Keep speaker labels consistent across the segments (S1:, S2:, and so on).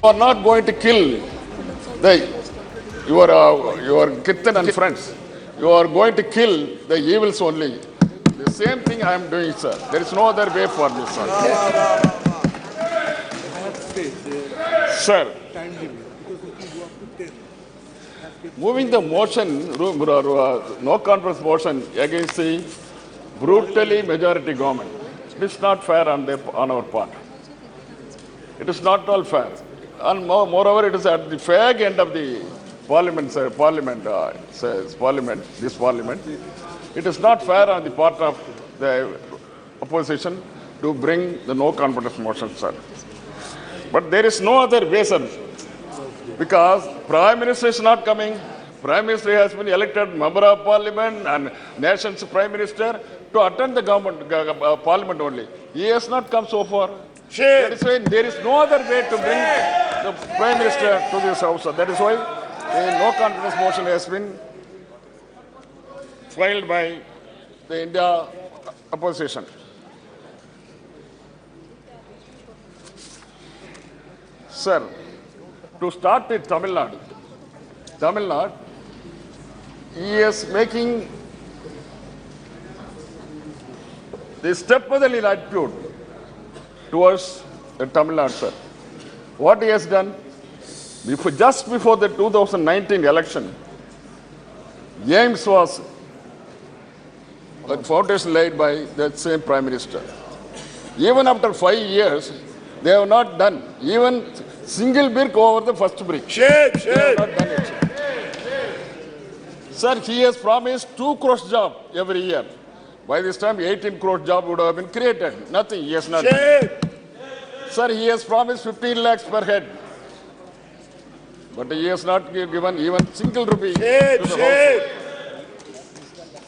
S1: You are not going to kill your kitten and friends. You are going to kill the evils only. The same thing I am doing, sir. There is no other way for me, sir. Sir, moving the motion, no confidence motion against the brutally majority government. It is not fair on our part. It is not all fair. And moreover, it is at the fag end of the parliament, this parliament. It is not fair on the part of the opposition to bring the no confidence motion, sir. But there is no other way, sir, because Prime Minister is not coming. Prime Minister has been elected member of Parliament and nation's Prime Minister to attend the government Parliament only. He has not come so far. That is why there is no other way to bring the Prime Minister to this House. That is why a no confidence motion has been filed by the India opposition. Sir, to start with Tamilnadu, he is making the stepmotherly attitude towards the Tamilnadu, sir. What he has done, just before the 2019 election, aims was a foundation laid by the same Prime Minister. Even after 5 years, they have not done even single brick over the first brick. They have not done it. Sir, he has promised 2 crore jobs every year. By this time, 18 crore jobs would have been created. Nothing, he has not done. Sir, he has promised 15 lakhs per head. But he has not given even single rupee to the household.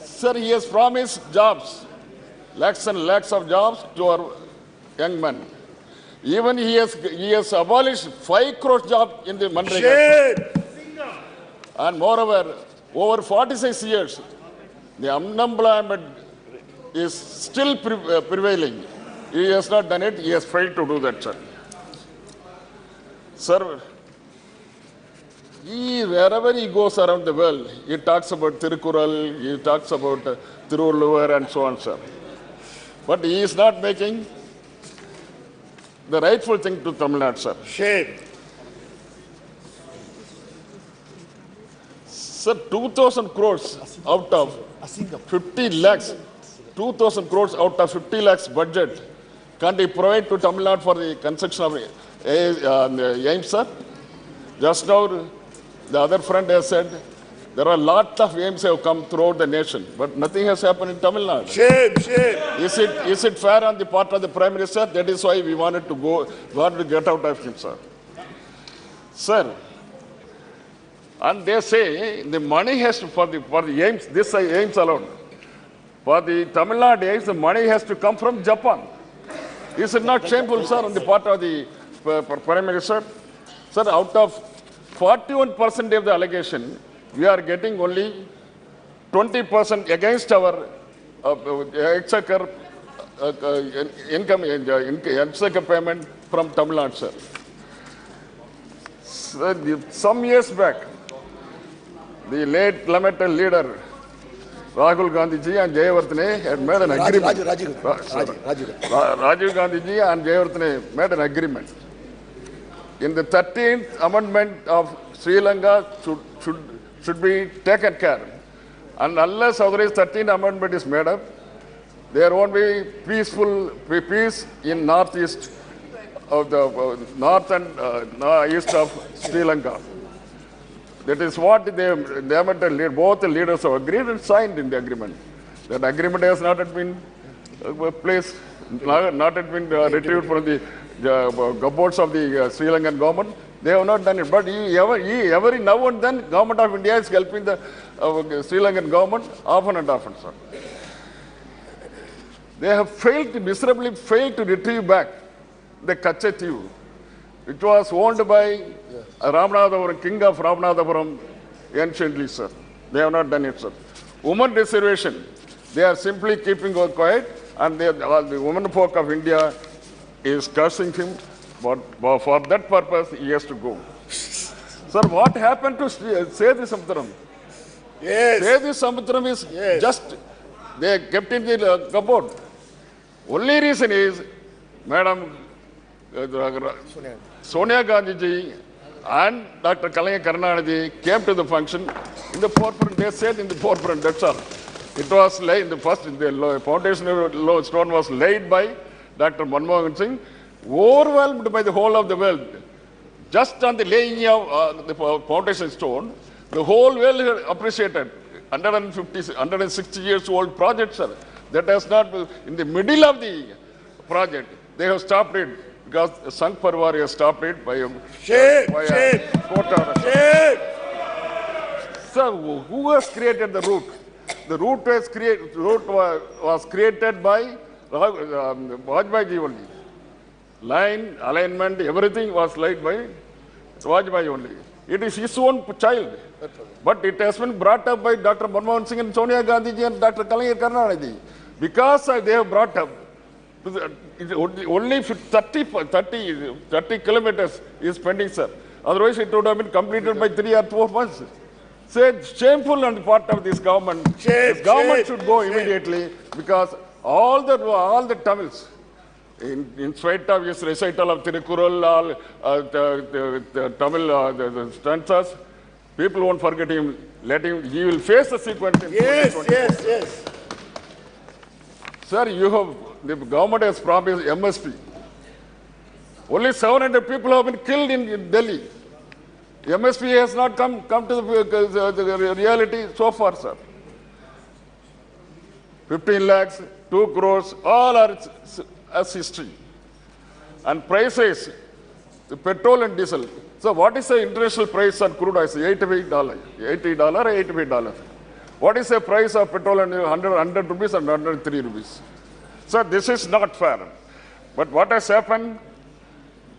S1: Sir, he has promised jobs, lakhs and lakhs of jobs to our young men. Even he has abolished 5 crore jobs in the Manrega. And moreover, over 46 years, the unemployment is still prevailing. He has not done it. He has failed to do that, sir. Sir, wherever he goes around the world, he talks about Tirukural, he talks about Tiruvallur and so on, sir. But he is not making the rightful thing to Tamil Nadu, sir.
S2: Shame.
S1: Sir, 2,000 crores out of 50 lakhs, 2,000 crores out of 50 lakhs budget, can't he provide to Tamil Nadu for the construction of aims, sir? Just now, the other friend has said, there are a lot of aims have come throughout the nation, but nothing has happened in Tamil Nadu.
S2: Shame.
S1: Is it fair on the part of the Prime Minister? That is why we wanted to get out of him, sir. Sir, and they say the money has to, for the aims, this aims alone. For the Tamil Nadu aims, the money has to come from Japan. Is it not shameful, sir, on the part of the Prime Minister? Sir, out of 41% of the allegation, we are getting only 20% against our exchequer income, exchequer payment from Tamil Nadu, sir. Some years back, the late lamented leader Rahul Gandhi ji and Jayavardhane had made an agreement. Rajiv Gandhi ji and Jayavardhane made an agreement. In the 13th amendment of Sri Lanka should be taken care. And unless otherwise 13th amendment is made up, there won't be peace in northeast of the north and east of Sri Lanka. That is what both the leaders have agreed and signed in the agreement. That agreement has not yet been placed, not yet been retrieved from the cupboards of the Sri Lankan government. They have not done it. But every now and then, Government of India is helping the Sri Lankan government often and often, sir. They have miserably failed to retrieve back the Kachetiu, which was owned by Ramanathapuram, king of Ramanathapuram, anciently, sir. They have not done it, sir. Women reservation, they are simply keeping quiet, and the women folk of India is cursing him But for that purpose, he has to go. Sir, what happened to Sethi Samutram?
S2: Yes.
S1: Sethi Samutram is
S2: Yes.
S1: just, they kept in the cupboard. Only reason is, Madam Sonia Gandhi ji and Dr. Kalaya Karnanidhi came to the function in the forefront. They said in the forefront, that's all. It was laid in the first, the foundation stone was laid by Dr. Manmohan Singh, overwhelmed by the whole of the world. Just on the laying of the foundation stone, the whole world appreciated. 160 years old project, sir. That has not, in the middle of the project, they have stopped it because Sangh Parwar has stopped it by a court order. Sir, who has created the route? The route was created by Vajpayee ji only. Line, alignment, everything was laid by Vajpayee only. It is his own child. But it has been brought up by Dr. Manmohan Singh and Sonia Gandhi ji and Dr. Kalaya Karnanidhi. Because they have brought up, only 30 kilometers is pending, sir. Otherwise, it would have been completed by 3 or 4 months. So shameful on the part of this government. This government should go immediately because all the Tamils, in spite of his recital of Tirukural, the Tamil the stanzas, people won't forget him. Let him. He will face the sequence.
S2: Yes.
S1: Sir, the government has promised MSP. Only 700 people have been killed in Delhi. MSP has not come to the reality so far, sir. 15 lakhs, 2 crores, all are as history. And prices, the petrol and diesel. So what is the international price on crude oil? $88. $80 or $85. What is the price of petrol and 100 rupees and 103 rupees? So this is not fair. But what has happened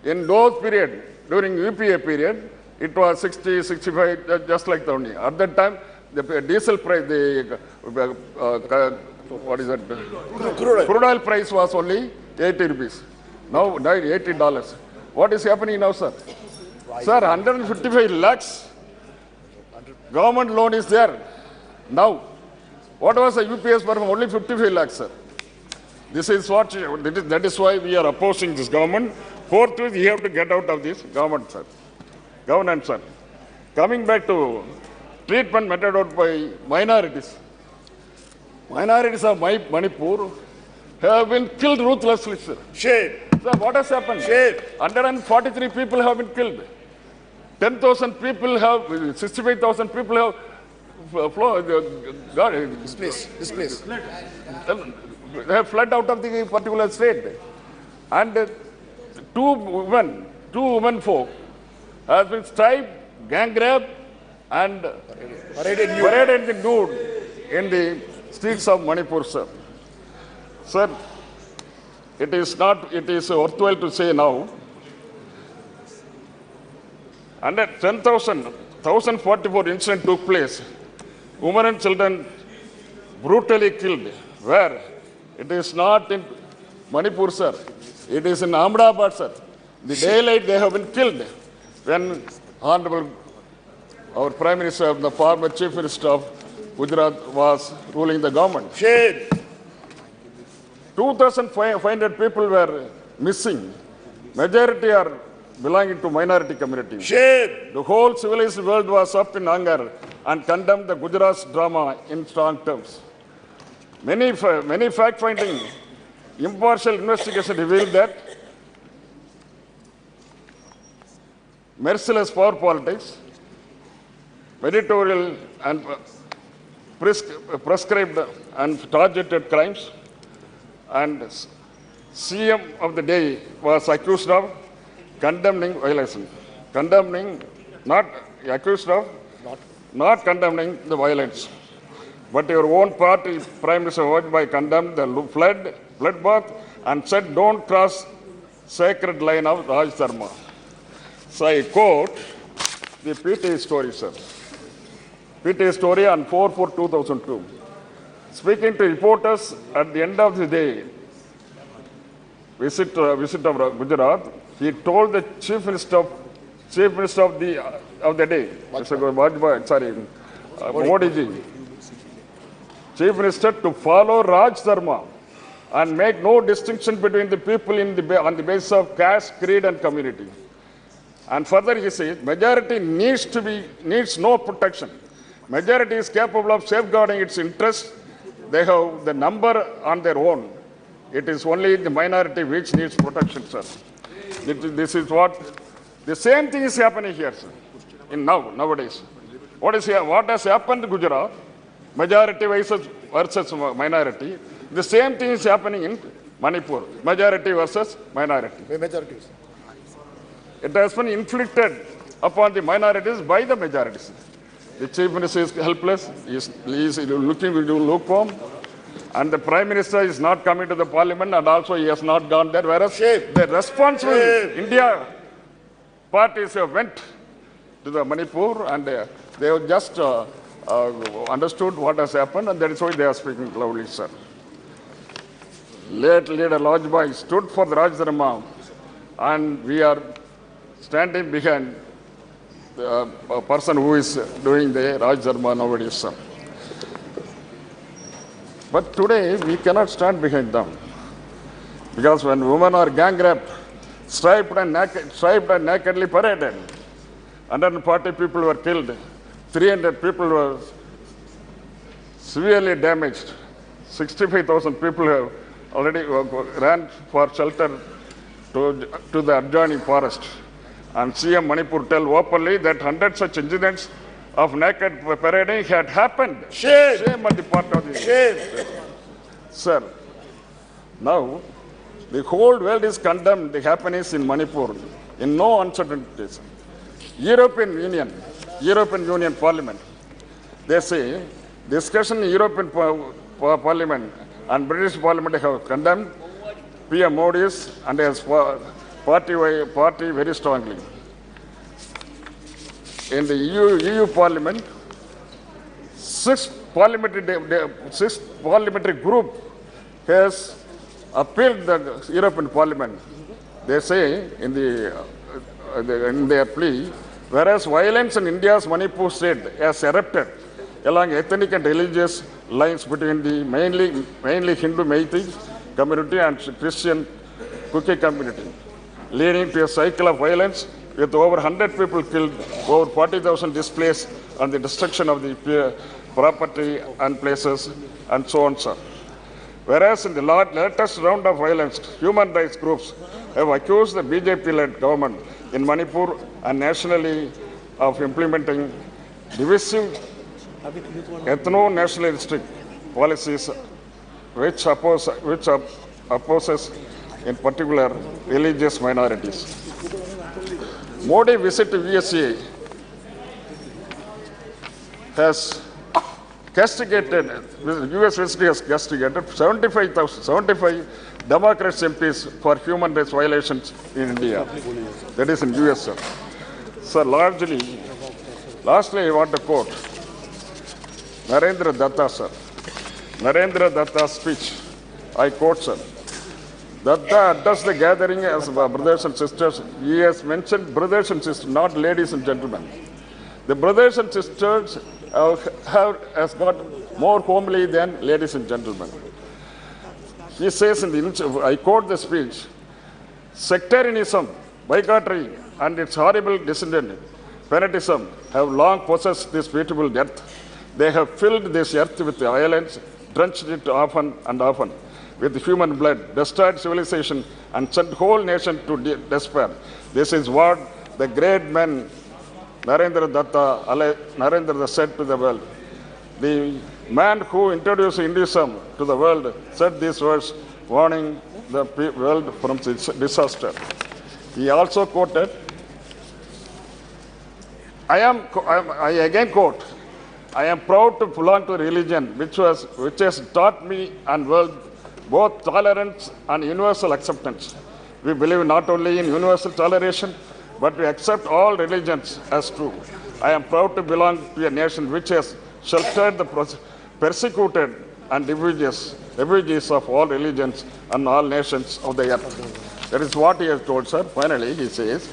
S1: in those period, during UPA period, it was 60, 65, just like the only. At that time, the diesel price, what is that? Crude oil price was only 80 rupees. Now $80. What is happening now, sir? Sir, 155 lakhs government loan is there. Now, what was the UPS for only 55 lakhs, sir? This is what, that is why we are opposing this government. Forthwith, we have to get out of this government, sir. Governance, sir. Coming back to treatment meted out by minorities. Minorities of Manipur have been killed ruthlessly, sir.
S2: Shame.
S1: Sir, what has happened?
S2: Shame.
S1: 143 people have been killed. 10,000 people have, 65,000 people have
S2: Displace.
S1: They have fled out of the particular state. And two women folk has been striped, gang raped, and paraded in the nude in the streets of Manipur, sir. Sir, it is worthwhile to say now, under 1,044 incidents took place. Women and children brutally killed. Where? It is not in Manipur, sir. It is in Ahmedabad, sir. The daylight they have been killed when Honorable, our Prime Minister, the former Chief Minister of Gujarat was ruling the government.
S2: Shame.
S1: 2,500 people were missing. Majority are belonging to minority community.
S2: Shame.
S1: The whole civilized world was up in anger and condemned the Gujarat's drama in strong terms. Many fact-finding, impartial investigation revealed that merciless power politics, editorial and prescribed and targeted crimes, and CM of the day was accused of condemning violation. Not condemning the violence. But your own party, Prime Minister Vajpayee, condemned the bloodbath and said, don't cross sacred line of Raj Dharma. So I quote the PTA story, sir. PTA story on 4/4/2002. Speaking to reporters at the end of the day, visit of Gujarat, he told the chief minister of the day, Mr. Vajpayee, sorry, Modi ji, chief minister, to follow Raj Dharma and make no distinction between the people on the basis of caste, creed, and community. And further, he says, majority needs no protection. Majority is capable of safeguarding its interests. They have the number on their own. It is only the minority which needs protection, sir. This is what the same thing is happening here, sir. Nowadays, what has happened in Gujarat? Majority versus minority. The same thing is happening in Manipur. Majority versus minority.
S2: Majorities.
S1: It has been inflicted upon the minorities by the majorities. The chief minister is helpless. He is looking to lukewarm. And the prime minister is not coming to the parliament, and also he has not gone there. Whereas the responsible India parties have went to the Manipur, and they have just understood what has happened, and that is why they are speaking loudly, sir. Late leader Vajpayee stood for the Raj Dharma, and we are standing behind a person who is doing the Raj Dharma nowadays, sir. But today, we cannot stand behind them. Because when women are gang raped, striped and nakedly paraded, 140 people were killed, 300 people were severely damaged, 65,000 people have already ran for shelter to the adjoining forest. And CM Manipur tell openly that 100 such incidents of naked parading had happened. Shame on the part of the...
S2: Shame.
S1: Sir, now the whole world is condemned the happenings in Manipur in no uncertainties. European Union Parliament, they say discussion in European Parliament and British Parliament have condemned PM Modi's and his party very strongly. In the EU Parliament, six parliamentary group has appealed the European Parliament. They say in their plea, whereas violence in India's Manipur state has erupted along ethnic and religious lines between the mainly Hindu Meitei community and Christian Kuki community, leading to a cycle of violence with over 100 people killed, over 40,000 displaced, and the destruction of the property and places, and so on, sir. Whereas in the latest round of violence, human rights groups have accused the BJP-led government in Manipur and nationally of implementing divisive ethno-nationalistic policies which opposes in particular religious minorities. Modi visit to USA has castigated, US visit has castigated 75 Democrats MPs for human rights violations in India. That is in US, sir. Sir, lastly, I want to quote Narendra Datta, sir. Narendra Datta's speech. I quote, sir. Datta addressed the gathering as brothers and sisters. He has mentioned brothers and sisters, not ladies and gentlemen. The brothers and sisters has got more homely than ladies and gentlemen. He says I quote the speech, sectarianism, bigotry, and its horrible descendant, fanatism, have long possessed this beautiful earth. They have filled this earth with violence, drenched it often and often with human blood, destroyed civilization, and sent whole nation to despair. This is what the great man Narendra Datta said to the world. The man who introduced Hinduism to the world said these words, warning the world from disaster. He also quoted, I again quote, I am proud to belong to a religion which has taught me and world both tolerance and universal acceptance. We believe not only in universal toleration, but we accept all religions as true. I am proud to belong to a nation which has sheltered the persecuted and refugees of all religions and all nations of the earth. That is what he has told, sir. Finally, he says,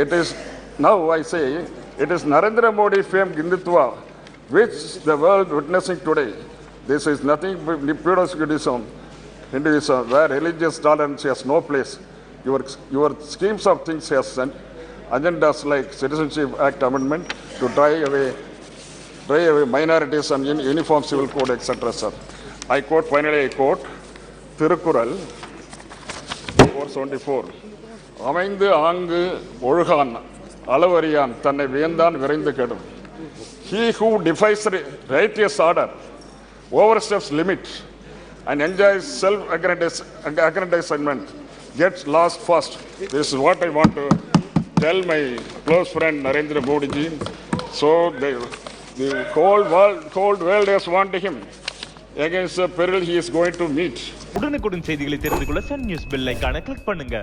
S1: it is, now I say, it is Narendra Modi famed Hindutva, which the world witnessing today. This is nothing but Hinduism, where religious tolerance has no place. Your schemes of things has sent agendas like Citizenship Act Amendment to drive away minorities and uniform civil code, etc., sir. I quote, finally I quote, Thirukural 474. அமைந்து ஆங்கு ஒழுகான் அளவறியான் தன்னை வியந்தான் விரைந்து கெடும். He who defies righteous order, oversteps limits, and enjoys self-aggrandizement gets lost fast. This is what I want to tell my close friend Narendra Modi ji. So the whole world has warned him against the peril he is going to meet.
S3: உடனுக்குடன் செய்திகளை தெரிந்து கொள்ள Sun news bell ஐகானை click பண்ணுங்க.